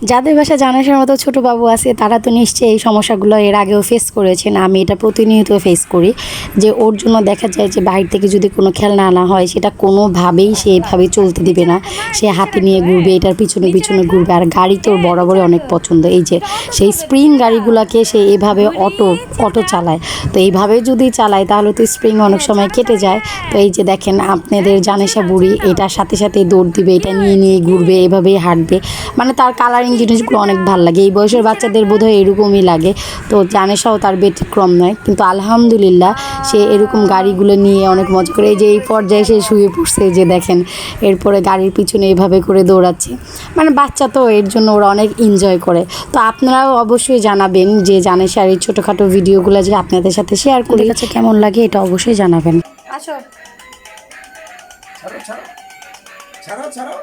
যাদের বাসায় জানাশোনার মতো ছোটো বাবু আছে তারা তো নিশ্চয়ই এই সমস্যাগুলো এর আগেও ফেস করেছেন। আমি এটা প্রতিনিয়ত ফেস করি যে ওর জন্য দেখা যায় যে বাইরে থেকে যদি কোনো খেলনা আনা হয় সেটা কোনোভাবেই সে এভাবে চলতে দিবে না, সে হাতে নিয়ে ঘুরবে, এটার পিছনে পিছনে ঘুরবে। আর গাড়ি তোর বরাবরই অনেক পছন্দ, এই যে সেই স্প্রিং গাড়িগুলোকে সে এভাবে অটো চালায়। তো এইভাবে যদি চালায় তাহলে তো স্প্রিং অনেক সময় কেটে যায়। তো এই যে দেখেন আপনাদের জানেশা বুড়ি এটার সাথে সাথে দৌড় দিবে, এটা নিয়ে নিয়ে ঘুরবে, এভাবেই হাঁটবে। মানে তার কালারিং জিনিসগুলো অনেক ভালো লাগে, এই বয়সের বাচ্চাদের বোধহয় এরকমই লাগে। তো জানেশাও তার ব্যতিক্রম নয়, কিন্তু আলহামদুলিল্লাহ সে এরকম গাড়িগুলো নিয়ে অনেক মজা করে। এই যে এই পর্যায়ে সে শুয়ে পড়ছে, যে দেখেন এরপরে গাড়ির পিছনে এভাবে করে দৌড়াচ্ছে। মানে বাচ্চা তো এর জন্য ওরা অনেক এনজয় করে। তো আপনারাও অবশ্যই জানাবেন যে জানেশার এই ছোটোখাটো ভিডিওগুলো যে আপনাদের সাথে শেয়ার করে কাছে কেমন লাগে এটা অবশ্যই জানাবেন। আসো ছাড়ো ছাড়ো ছাড়ো ছাড়ো